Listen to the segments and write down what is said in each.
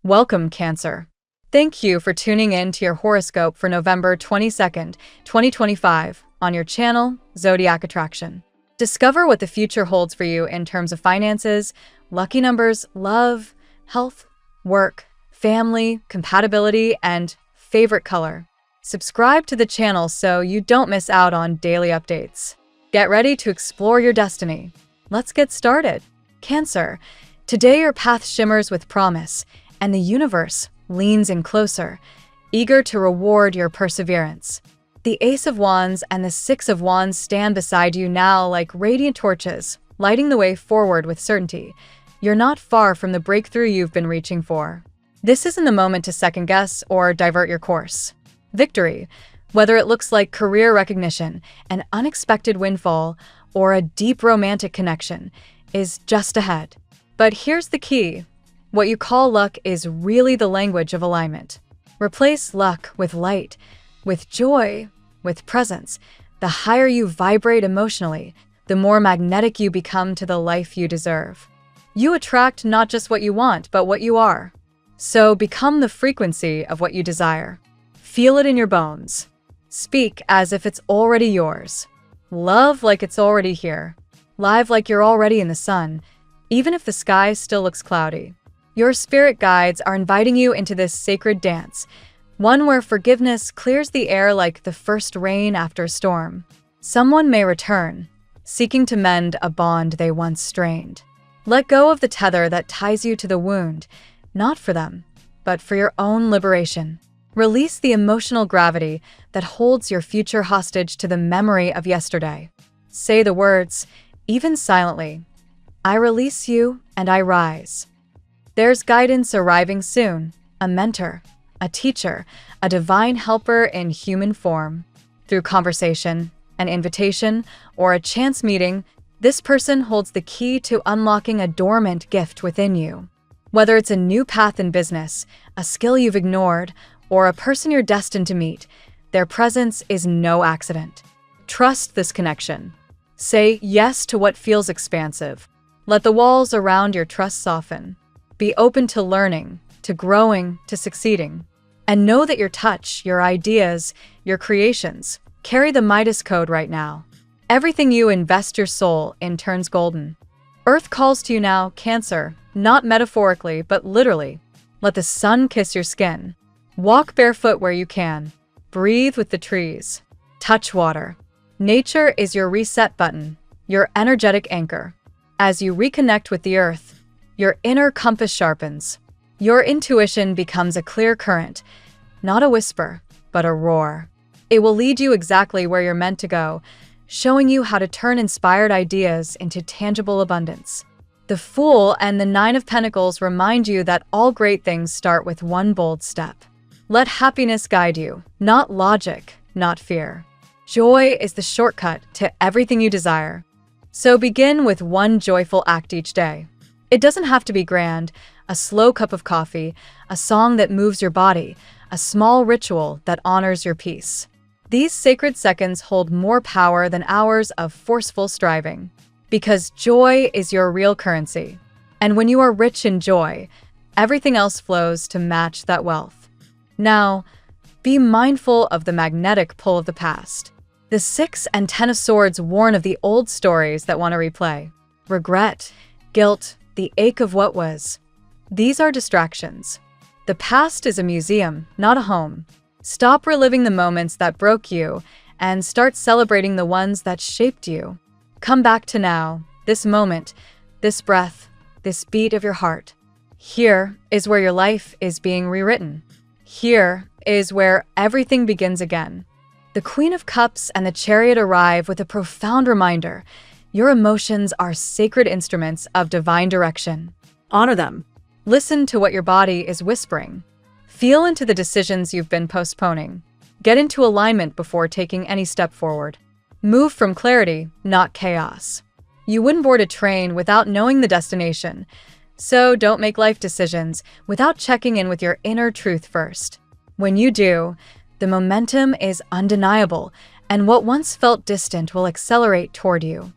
Welcome, Cancer. Thank you for tuning in to your horoscope for November 22nd, 2025, on your channel, Zodiac Attraction. Discover what the future holds for you in terms of finances, lucky numbers, love, health, work, family, compatibility, and favorite color. Subscribe to the channel so you don't miss out on daily updates. Get ready to explore your destiny. Let's get started. Cancer, today your path shimmers with promise, and the universe leans in closer, eager to reward your perseverance. The Ace of Wands and the Six of Wands stand beside you now like radiant torches, lighting the way forward with certainty. You're not far from the breakthrough you've been reaching for. This isn't the moment to second-guess or divert your course. Victory, whether it looks like career recognition, an unexpected windfall, or a deep romantic connection, is just ahead. But here's the key. What you call luck is really the language of alignment. Replace luck with light, with joy, with presence. The higher you vibrate emotionally, the more magnetic you become to the life you deserve. You attract not just what you want, but what you are. So become the frequency of what you desire. Feel it in your bones. Speak as if it's already yours. Love like it's already here. Live like you're already in the sun, even if the sky still looks cloudy. Your spirit guides are inviting you into this sacred dance, one where forgiveness clears the air like the first rain after a storm. Someone may return, seeking to mend a bond they once strained. Let go of the tether that ties you to the wound, not for them, but for your own liberation. Release the emotional gravity that holds your future hostage to the memory of yesterday. Say the words, even silently, I release you and I rise. There's guidance arriving soon, a mentor, a teacher, a divine helper in human form. Through conversation, an invitation, or a chance meeting, this person holds the key to unlocking a dormant gift within you. Whether it's a new path in business, a skill you've ignored, or a person you're destined to meet, their presence is no accident. Trust this connection. Say yes to what feels expansive. Let the walls around your trust soften. Be open to learning, to growing, to succeeding. And know that your touch, your ideas, your creations carry the Midas code right now. Everything you invest your soul in turns golden. Earth calls to you now, Cancer, not metaphorically, but literally. Let the sun kiss your skin. Walk barefoot where you can. Breathe with the trees. Touch water. Nature is your reset button, your energetic anchor. As you reconnect with the earth, your inner compass sharpens. Your intuition becomes a clear current, not a whisper, but a roar. It will lead you exactly where you're meant to go, showing you how to turn inspired ideas into tangible abundance. The Fool and the Nine of Pentacles remind you that all great things start with one bold step. Let happiness guide you, not logic, not fear. Joy is the shortcut to everything you desire. So begin with one joyful act each day. It doesn't have to be grand, a slow cup of coffee, a song that moves your body, a small ritual that honors your peace. These sacred seconds hold more power than hours of forceful striving, because joy is your real currency. And when you are rich in joy, everything else flows to match that wealth. Now, be mindful of the magnetic pull of the past. The Six and Ten of Swords warn of the old stories that want to replay. Regret, guilt, the ache of what was. These are distractions. The past is a museum, not a home. Stop reliving the moments that broke you and start celebrating the ones that shaped you. Come back to now, this moment, this breath, this beat of your heart. Here is where your life is being rewritten. Here is where everything begins again. The Queen of Cups and the Chariot arrive with a profound reminder. Your emotions are sacred instruments of divine direction. Honor them. Listen to what your body is whispering. Feel into the decisions you've been postponing. Get into alignment before taking any step forward. Move from clarity, not chaos. You wouldn't board a train without knowing the destination, so don't make life decisions without checking in with your inner truth first. When you do, the momentum is undeniable, and what once felt distant will accelerate toward you.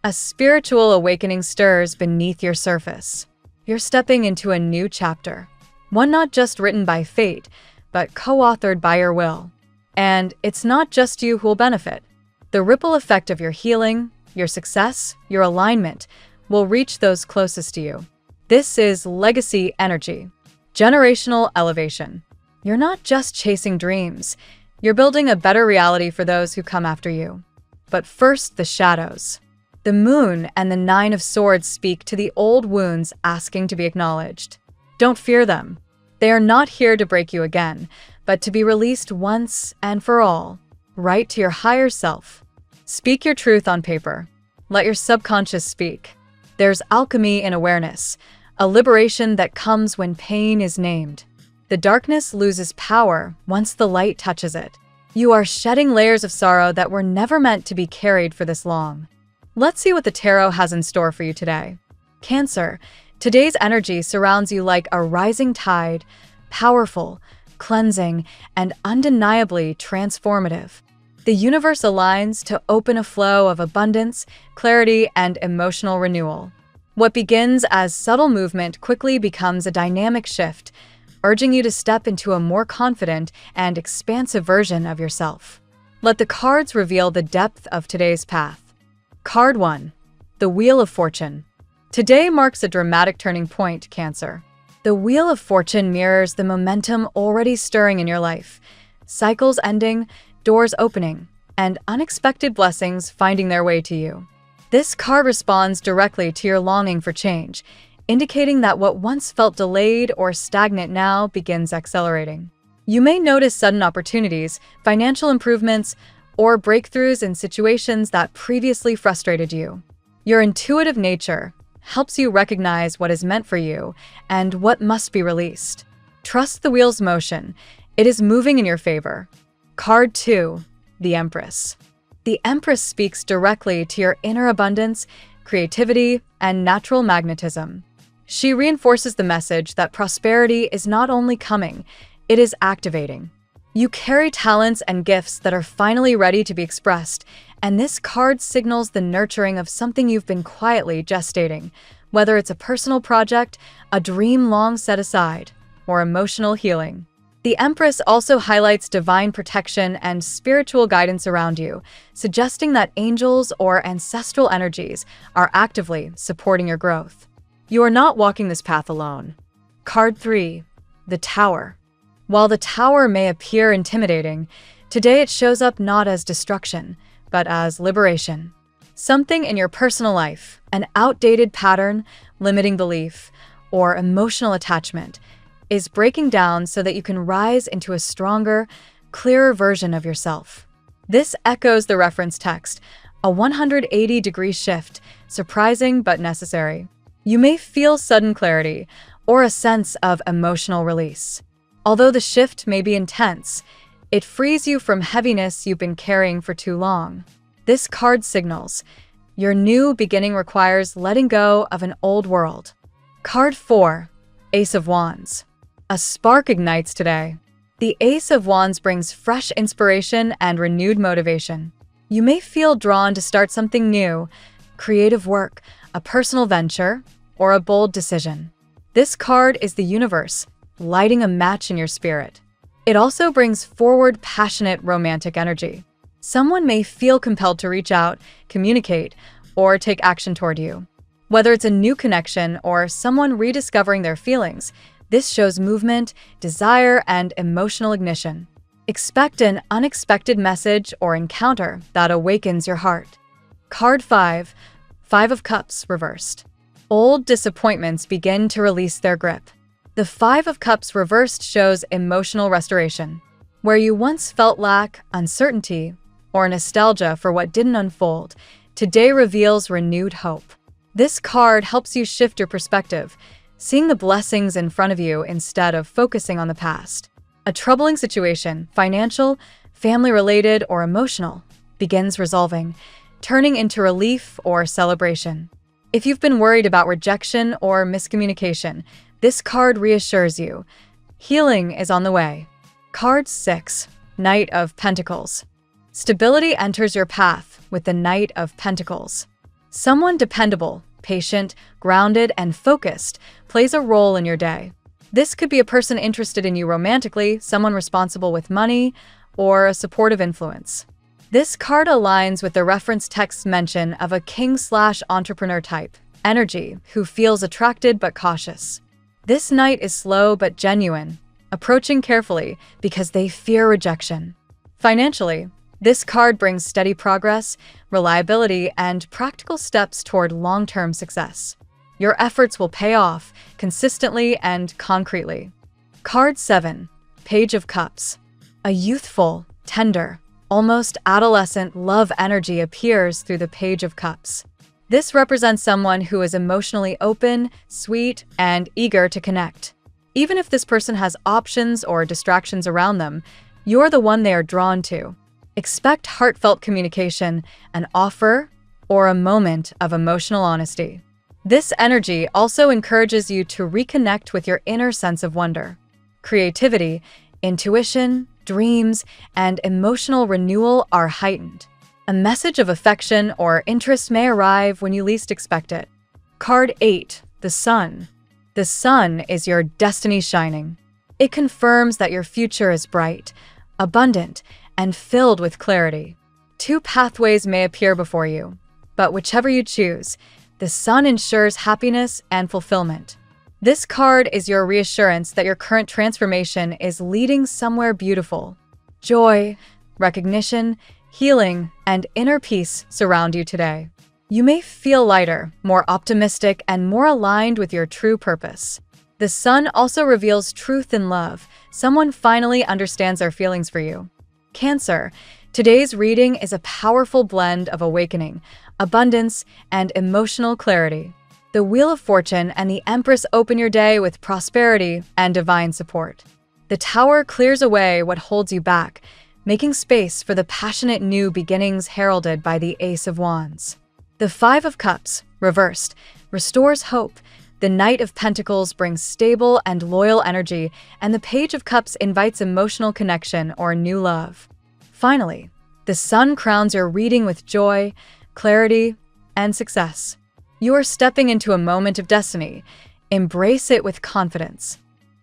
A spiritual awakening stirs beneath your surface. You're stepping into a new chapter. one not just written by fate, but co-authored by your will. And it's not just you who will benefit. The ripple effect of your healing, your success, your alignment will reach those closest to you. This is legacy energy, generational elevation. You're not just chasing dreams, you're building a better reality for those who come after you. But first, the shadows. The moon and the Nine of Swords speak to the old wounds asking to be acknowledged. Don't fear them. They are not here to break you again, but to be released once and for all, right to your higher self. Speak your truth on paper. Let your subconscious speak. There's alchemy in awareness, a liberation that comes when pain is named. The darkness loses power once the light touches it. You are shedding layers of sorrow that were never meant to be carried for this long. Let's see what the tarot has in store for you today. Cancer, today's energy surrounds you like a rising tide, powerful, cleansing, and undeniably transformative. The universe aligns to open a flow of abundance, clarity, and emotional renewal. What begins as subtle movement quickly becomes a dynamic shift, urging you to step into a more confident and expansive version of yourself. Let the cards reveal the depth of today's path. Card 1. The Wheel of Fortune. Today marks a dramatic turning point, Cancer. The Wheel of Fortune mirrors the momentum already stirring in your life. Cycles ending, doors opening, and unexpected blessings finding their way to you. This card responds directly to your longing for change, indicating that what once felt delayed or stagnant now begins accelerating. You may notice sudden opportunities, financial improvements, or breakthroughs in situations that previously frustrated you. Your intuitive nature helps you recognize what is meant for you and what must be released. Trust the wheel's motion. It is moving in your favor. Card 2. The Empress. The Empress speaks directly to your inner abundance, creativity, and natural magnetism. She reinforces the message that prosperity is not only coming, it is activating. You carry talents and gifts that are finally ready to be expressed, and this card signals the nurturing of something you've been quietly gestating, whether it's a personal project, a dream long set aside, or emotional healing. The Empress also highlights divine protection and spiritual guidance around you, suggesting that angels or ancestral energies are actively supporting your growth. You are not walking this path alone. Card 3. The Tower. While the Tower may appear intimidating, today it shows up not as destruction, but as liberation. Something in your personal life, an outdated pattern, limiting belief, or emotional attachment, is breaking down so that you can rise into a stronger, clearer version of yourself. This echoes the reference text, a 180-degree shift, surprising but necessary. You may feel sudden clarity or a sense of emotional release. Although the shift may be intense, it frees you from heaviness you've been carrying for too long. This card signals your new beginning requires letting go of an old world. Card 4. Ace of Wands. A spark ignites today. The Ace of Wands brings fresh inspiration and renewed motivation. You may feel drawn to start something new, creative work, a personal venture, or a bold decision. This card is the universe, lighting a match in your spirit. It also brings forward passionate romantic energy. Someone may feel compelled to reach out, communicate, or take action toward you. Whether it's a new connection or someone rediscovering their feelings, this shows movement, desire, and emotional ignition. Expect an unexpected message or encounter that awakens your heart. Card 5. Five of Cups reversed. Old disappointments begin to release their grip. The Five of Cups reversed shows emotional restoration. Where you once felt lack, uncertainty, or nostalgia for what didn't unfold, today reveals renewed hope. This card helps you shift your perspective, seeing the blessings in front of you instead of focusing on the past. A troubling situation, financial, family-related, or emotional, begins resolving, turning into relief or celebration. If you've been worried about rejection or miscommunication, this card reassures you. Healing is on the way. Card 6. Knight of Pentacles. Stability enters your path with the Knight of Pentacles. Someone dependable, patient, grounded, and focused plays a role in your day. This could be a person interested in you romantically, someone responsible with money, or a supportive influence. This card aligns with the reference text's mention of a king/entrepreneur type energy who feels attracted but cautious. This knight is slow but genuine, approaching carefully because they fear rejection. Financially, this card brings steady progress, reliability, and practical steps toward long-term success. Your efforts will pay off consistently and concretely. Card 7, Page of Cups. A youthful, tender, almost adolescent love energy appears through the Page of Cups. This represents someone who is emotionally open, sweet, and eager to connect. Even if this person has options or distractions around them, you're the one they are drawn to. Expect heartfelt communication, an offer, or a moment of emotional honesty. This energy also encourages you to reconnect with your inner sense of wonder. Creativity, intuition, dreams, and emotional renewal are heightened. A message of affection or interest may arrive when you least expect it. Card 8, the Sun. The Sun is your destiny shining. It confirms that your future is bright, abundant, and filled with clarity. Two pathways may appear before you, but whichever you choose, the Sun ensures happiness and fulfillment. This card is your reassurance that your current transformation is leading somewhere beautiful. Joy, recognition, healing, and inner peace surround you today. You may feel lighter, more optimistic, and more aligned with your true purpose. The Sun also reveals truth in love. Someone finally understands their feelings for you. Cancer. Today's reading is a powerful blend of awakening, abundance, and emotional clarity. The Wheel of Fortune and the Empress open your day with prosperity and divine support. The Tower clears away what holds you back, making space for the passionate new beginnings heralded by the Ace of Wands. The Five of Cups, reversed, restores hope. The Knight of Pentacles brings stable and loyal energy, and the Page of Cups invites emotional connection or new love. Finally, the Sun crowns your reading with joy, clarity, and success. You are stepping into a moment of destiny. Embrace it with confidence.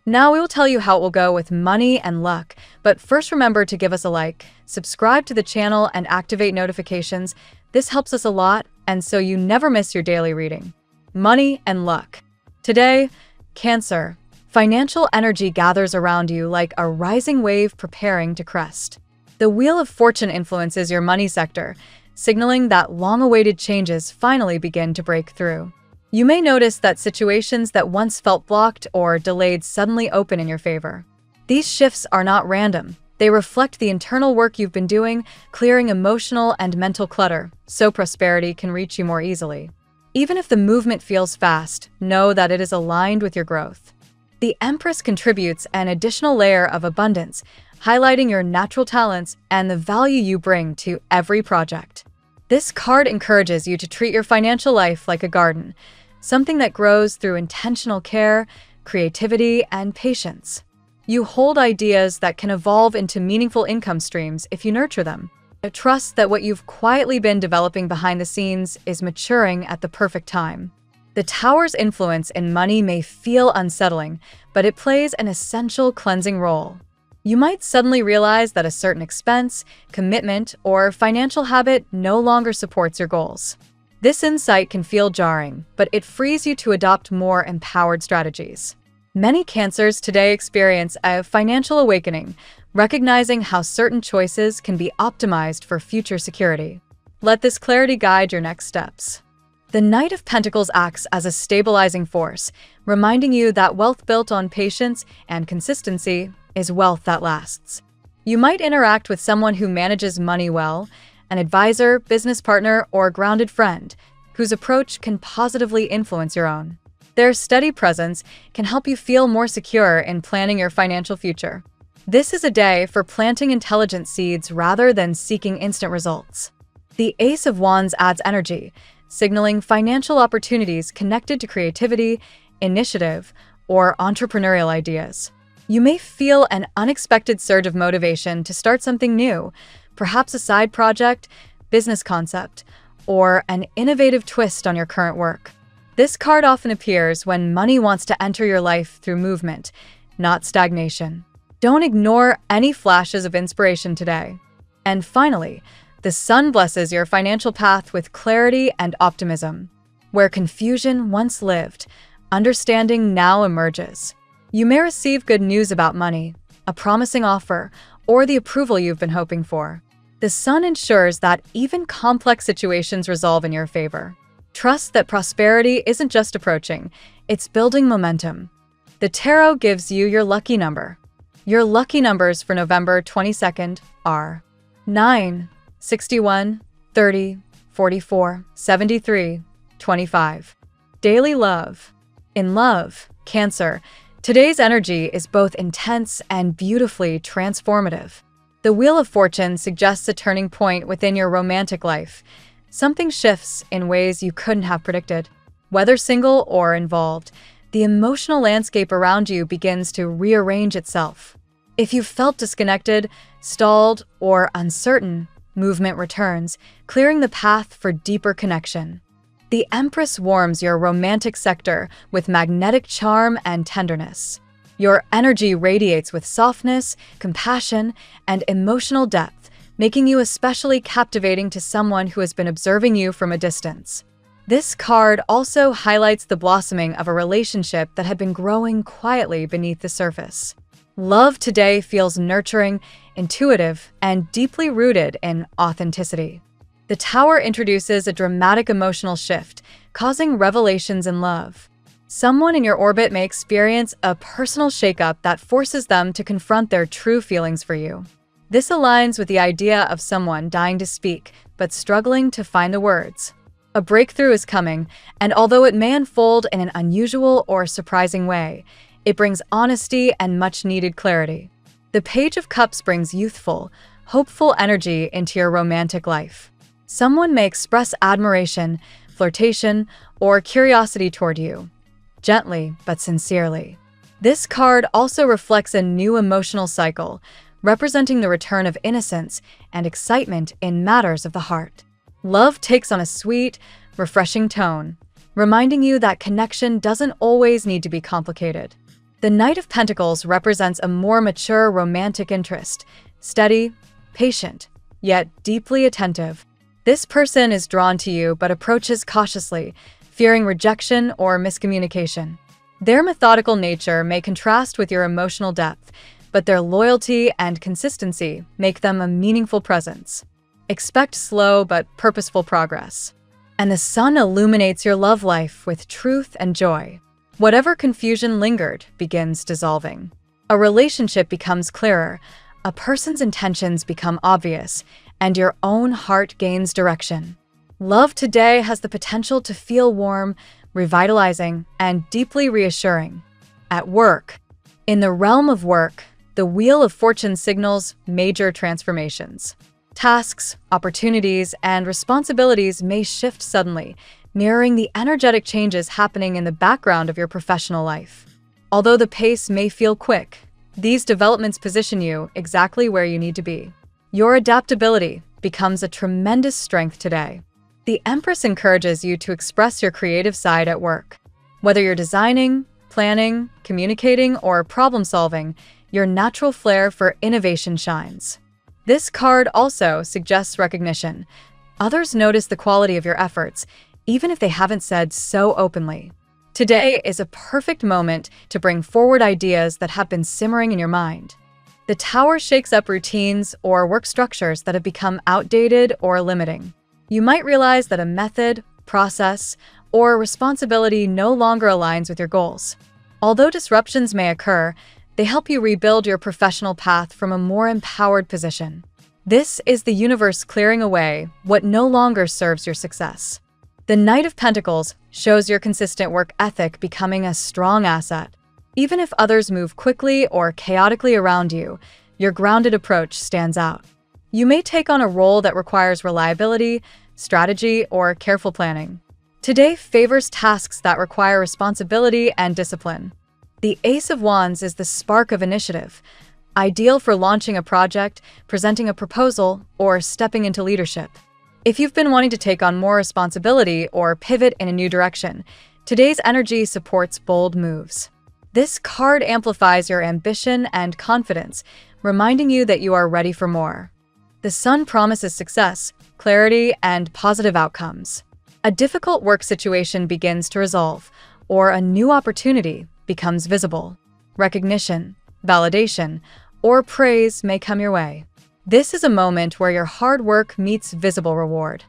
Now we will tell you how it will go with money and luck, but first remember to give us a like, subscribe to the channel, and activate notifications. This helps us a lot, and so you never miss your daily reading. Money and luck. Today, Cancer. Financial energy gathers around you like a rising wave preparing to crest. The Wheel of Fortune influences your money sector, signaling that long-awaited changes finally begin to break through. You may notice that situations that once felt blocked or delayed suddenly open in your favor. These shifts are not random. They reflect the internal work you've been doing, clearing emotional and mental clutter, so prosperity can reach you more easily. Even if the movement feels fast, know that it is aligned with your growth. The Empress contributes an additional layer of abundance, highlighting your natural talents and the value you bring to every project. This card encourages you to treat your financial life like a garden, something that grows through intentional care, creativity, and patience. You hold ideas that can evolve into meaningful income streams if you nurture them. Trust that what you've quietly been developing behind the scenes is maturing at the perfect time. The Tower's influence in money may feel unsettling, but it plays an essential cleansing role. You might suddenly realize that a certain expense, commitment, or financial habit no longer supports your goals. This insight can feel jarring, but it frees you to adopt more empowered strategies. Many Cancers today experience a financial awakening, recognizing how certain choices can be optimized for future security. Let this clarity guide your next steps. The Knight of Pentacles acts as a stabilizing force, reminding you that wealth built on patience and consistency is wealth that lasts. You might interact with someone who manages money well, an advisor, business partner, or grounded friend, whose approach can positively influence your own. Their steady presence can help you feel more secure in planning your financial future. This is a day for planting intelligent seeds rather than seeking instant results. The Ace of Wands adds energy, signaling financial opportunities connected to creativity, initiative, or entrepreneurial ideas. You may feel an unexpected surge of motivation to start something new, perhaps a side project, business concept, or an innovative twist on your current work. This card often appears when money wants to enter your life through movement, not stagnation. Don't ignore any flashes of inspiration today. And finally, the sun blesses your financial path with clarity and optimism. Where confusion once lived, understanding now emerges. You may receive good news about money, a promising offer, or the approval you've been hoping for. The sun ensures that even complex situations resolve in your favor. Trust that prosperity isn't just approaching, it's building momentum. The tarot gives you your lucky number. Your lucky numbers for November 22nd are 9, 61, 30, 44, 73, 25. Daily love. In love, Cancer, today's energy is both intense and beautifully transformative. The Wheel of Fortune suggests a turning point within your romantic life. Something shifts in ways you couldn't have predicted. Whether single or involved, the emotional landscape around you begins to rearrange itself. If you've felt disconnected, stalled, or uncertain, movement returns, clearing the path for deeper connection. The Empress warms your romantic sector with magnetic charm and tenderness. Your energy radiates with softness, compassion, and emotional depth, making you especially captivating to someone who has been observing you from a distance. This card also highlights the blossoming of a relationship that had been growing quietly beneath the surface. Love today feels nurturing, intuitive, and deeply rooted in authenticity. The Tower introduces a dramatic emotional shift, causing revelations in love. Someone in your orbit may experience a personal shakeup that forces them to confront their true feelings for you. This aligns with the idea of someone dying to speak, but struggling to find the words. A breakthrough is coming, and although it may unfold in an unusual or surprising way, it brings honesty and much-needed clarity. The Page of Cups brings youthful, hopeful energy into your romantic life. Someone may express admiration, flirtation, or curiosity toward you, gently but sincerely. This card also reflects a new emotional cycle, representing the return of innocence and excitement in matters of the heart. Love takes on a sweet, refreshing tone, reminding you that connection doesn't always need to be complicated. The Knight of Pentacles represents a more mature romantic interest, steady, patient, yet deeply attentive. This person is drawn to you but approaches cautiously, fearing rejection or miscommunication. Their methodical nature may contrast with your emotional depth, but their loyalty and consistency make them a meaningful presence. Expect slow but purposeful progress. And the sun illuminates your love life with truth and joy. Whatever confusion lingered begins dissolving. A relationship becomes clearer, a person's intentions become obvious, and your own heart gains direction. Love today has the potential to feel warm, revitalizing, and deeply reassuring. At work. In the realm of work, the Wheel of Fortune signals major transformations. Tasks, opportunities, and responsibilities may shift suddenly, mirroring the energetic changes happening in the background of your professional life. Although the pace may feel quick, these developments position you exactly where you need to be. Your adaptability becomes a tremendous strength today. The Empress encourages you to express your creative side at work. Whether you're designing, planning, communicating, or problem-solving, your natural flair for innovation shines. This card also suggests recognition. Others notice the quality of your efforts, even if they haven't said so openly. Today is a perfect moment to bring forward ideas that have been simmering in your mind. The Tower shakes up routines or work structures that have become outdated or limiting. You might realize that a method, process, or responsibility no longer aligns with your goals. Although disruptions may occur, they help you rebuild your professional path from a more empowered position. This is the universe clearing away what no longer serves your success. The Knight of Pentacles shows your consistent work ethic becoming a strong asset. Even if others move quickly or chaotically around you, your grounded approach stands out. You may take on a role that requires reliability, strategy, or careful planning. Today favors tasks that require responsibility and discipline. The Ace of Wands is the spark of initiative, ideal for launching a project, presenting a proposal, or stepping into leadership. If you've been wanting to take on more responsibility or pivot in a new direction, Today's energy supports bold moves. This card amplifies your ambition and confidence, reminding you that you are ready for more. The Sun promises success, clarity, and positive outcomes. A difficult work situation begins to resolve, or a new opportunity becomes visible. Recognition, validation, or praise may come your way. This is a moment where your hard work meets visible reward.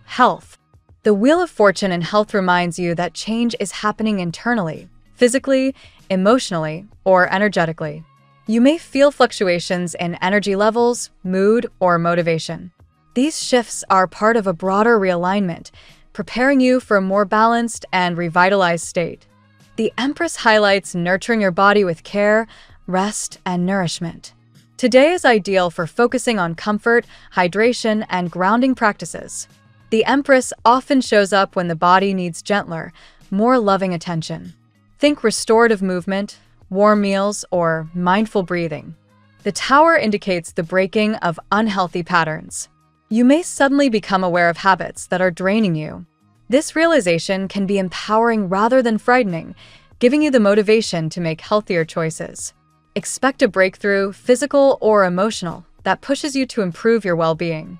Health. The Wheel of Fortune in health reminds you that change is happening internally, physically, emotionally, or energetically. You may feel fluctuations in energy levels, mood, or motivation. These shifts are part of a broader realignment, preparing you for a more balanced and revitalized state. The Empress highlights nurturing your body with care, rest, and nourishment. Today is ideal for focusing on comfort, hydration, and grounding practices. The Empress often shows up when the body needs gentler, more loving attention. Think restorative movement, warm meals, or mindful breathing. The Tower indicates the breaking of unhealthy patterns. You may suddenly become aware of habits that are draining you. This realization can be empowering rather than frightening, giving you the motivation to make healthier choices. Expect a breakthrough, physical or emotional, that pushes you to improve your well-being.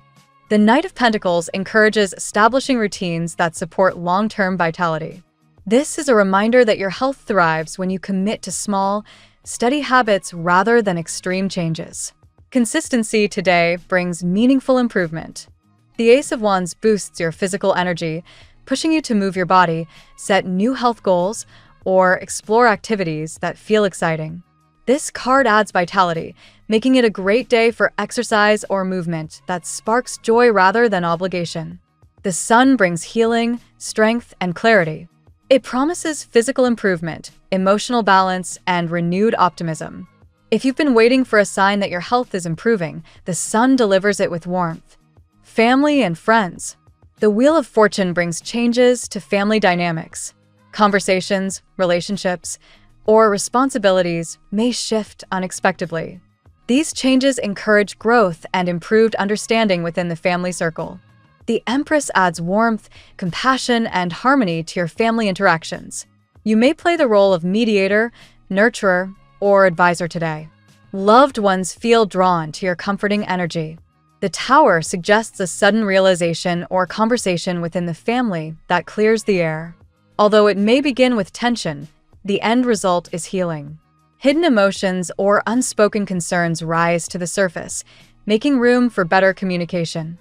The Knight of Pentacles encourages establishing routines that support long-term vitality. This is a reminder that your health thrives when you commit to small, steady habits rather than extreme changes. Consistency today brings meaningful improvement. The Ace of Wands boosts your physical energy, pushing you to move your body, set new health goals, or explore activities that feel exciting. This card adds vitality, making it a great day for exercise or movement that sparks joy rather than obligation. The Sun brings healing, strength, and clarity. It promises physical improvement, emotional balance, and renewed optimism. If you've been waiting for a sign that your health is improving, the Sun delivers it with warmth. Family and friends. The Wheel of Fortune brings changes to family dynamics. Conversations, relationships, or responsibilities may shift unexpectedly. These changes encourage growth and improved understanding within the family circle. The Empress adds warmth, compassion, and harmony to your family interactions. You may play the role of mediator, nurturer, or advisor today. Loved ones feel drawn to your comforting energy. The Tower suggests a sudden realization or conversation within the family that clears the air. Although it may begin with tension, the end result is healing. Hidden emotions or unspoken concerns rise to the surface, making room for better communication.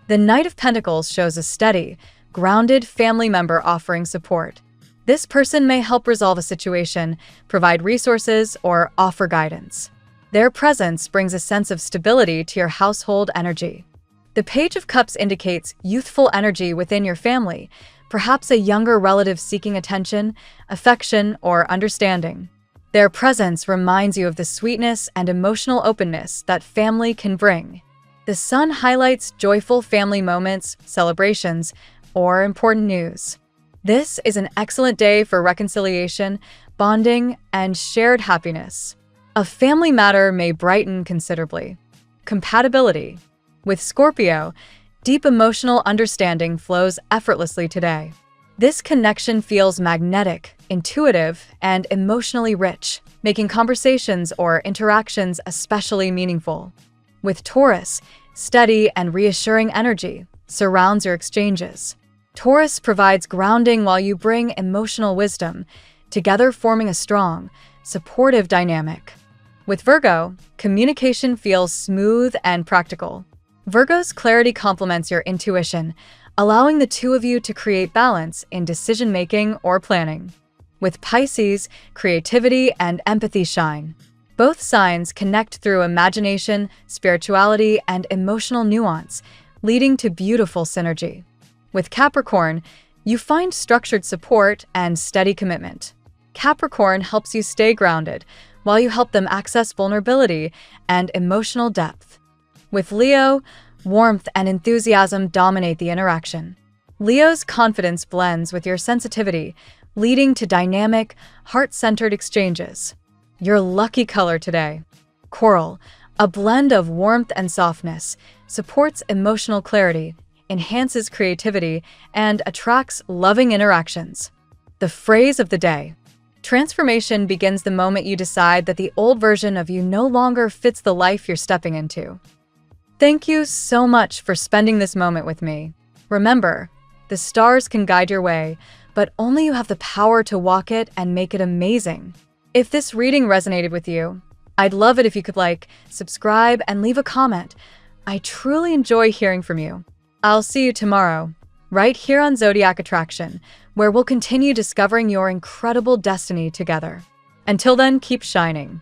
The Knight of Pentacles shows a steady, grounded family member offering support. This person may help resolve a situation, provide resources, or offer guidance. Their presence brings a sense of stability to your household energy. The Page of Cups indicates youthful energy within your family, perhaps a younger relative seeking attention, affection, or understanding. Their presence reminds you of the sweetness and emotional openness that family can bring. The Sun highlights joyful family moments, celebrations, or important news. This is an excellent day for reconciliation, bonding, and shared happiness. A family matter may brighten considerably. Compatibility. With Scorpio, deep emotional understanding flows effortlessly today. This connection feels magnetic, intuitive, and emotionally rich, making conversations or interactions especially meaningful. With Taurus, steady and reassuring energy surrounds your exchanges. Taurus provides grounding while you bring emotional wisdom, together forming a strong, supportive dynamic. With Virgo, communication feels smooth and practical. Virgo's clarity complements your intuition, allowing the two of you to create balance in decision-making or planning. With Pisces, creativity and empathy shine. Both signs connect through imagination, spirituality, and emotional nuance, leading to beautiful synergy. With Capricorn, you find structured support and steady commitment. Capricorn helps you stay grounded, while you help them access vulnerability and emotional depth. With Leo, warmth and enthusiasm dominate the interaction. Leo's confidence blends with your sensitivity, leading to dynamic, heart-centered exchanges. Your lucky color today. Coral, a blend of warmth and softness, supports emotional clarity, enhances creativity, and attracts loving interactions. The phrase of the day. Transformation begins the moment you decide that the old version of you no longer fits the life you're stepping into. Thank you so much for spending this moment with me. Remember, the stars can guide your way, but only you have the power to walk it and make it amazing. If this reading resonated with you, I'd love it if you could like, subscribe, and leave a comment. I truly enjoy hearing from you. I'll see you tomorrow, right here on Zodiac Attraction, where we'll continue discovering your incredible destiny together. Until then, keep shining.